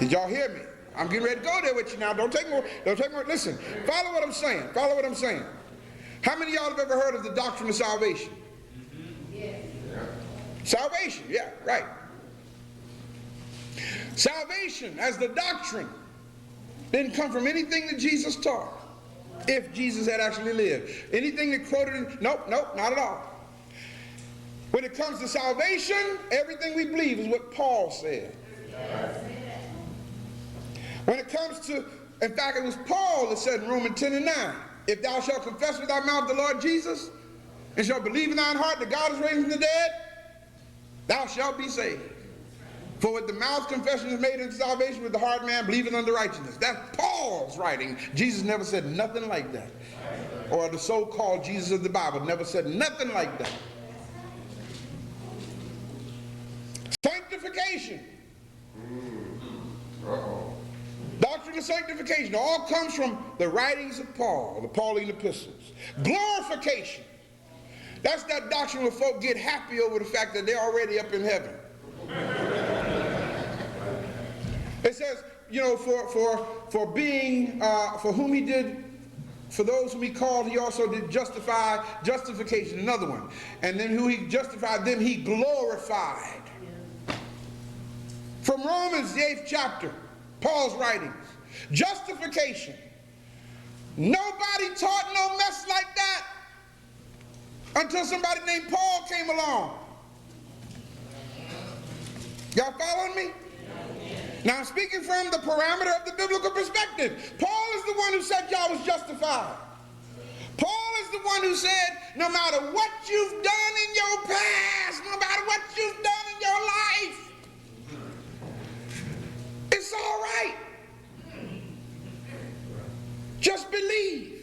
Did y'all hear me? I'm getting ready to go there with you now. Don't take more. Listen, follow what I'm saying. Follow what I'm saying. How many of y'all have ever heard of the doctrine of salvation? Yeah. Salvation, yeah, right. Salvation as the doctrine didn't come from anything that Jesus taught. If Jesus had actually lived. Anything that quoted in, nope, not at all. When it comes to salvation, everything we believe is what Paul said. When it comes to, in fact, it was Paul that said in Romans 10:9, if thou shalt confess with thy mouth the Lord Jesus, and shalt believe in thine heart that God is raised from the dead, thou shalt be saved. For with the mouth confession is made unto salvation, with the heart man believing unto righteousness. That's Paul's writing. Jesus never said nothing like that. Or the so-called Jesus of the Bible never said nothing like that. Sanctification. Doctrine of sanctification all comes from the writings of Paul, the Pauline epistles. Glorification. That's that doctrine where folk get happy over the fact that they're already up in heaven. It says, you know, for being, for whom he did, for those whom he called, he also did justification, another one. And then who he justified, them he glorified. From Romans, the 8th chapter, Paul's writings. Justification. Nobody taught no mess like that until somebody named Paul came along. Y'all following me? Now I'm speaking from the parameter of the biblical perspective. Paul is the one who said y'all was justified. Paul is the one who said no matter what you've done in your past, no matter what you've done in your life, it's all right. Just believe.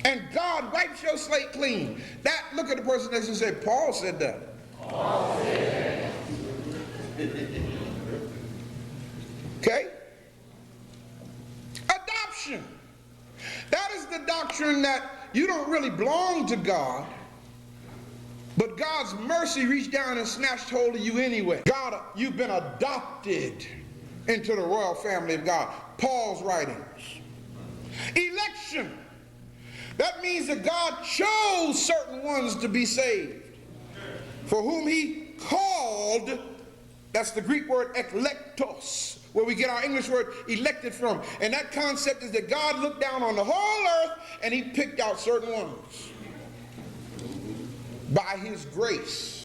And God wipes your slate clean. That, look at the person next to you and say, Paul said that. Paul said that. Okay? Adoption. That is the doctrine that you don't really belong to God, but God's mercy reached down and snatched hold of you anyway. God, you've been adopted into the royal family of God. Paul's writings. Election. That means that God chose certain ones to be saved, for whom he called. That's the Greek word eklektos, where we get our English word elected from. And that concept is that God looked down on the whole earth and he picked out certain ones by his grace.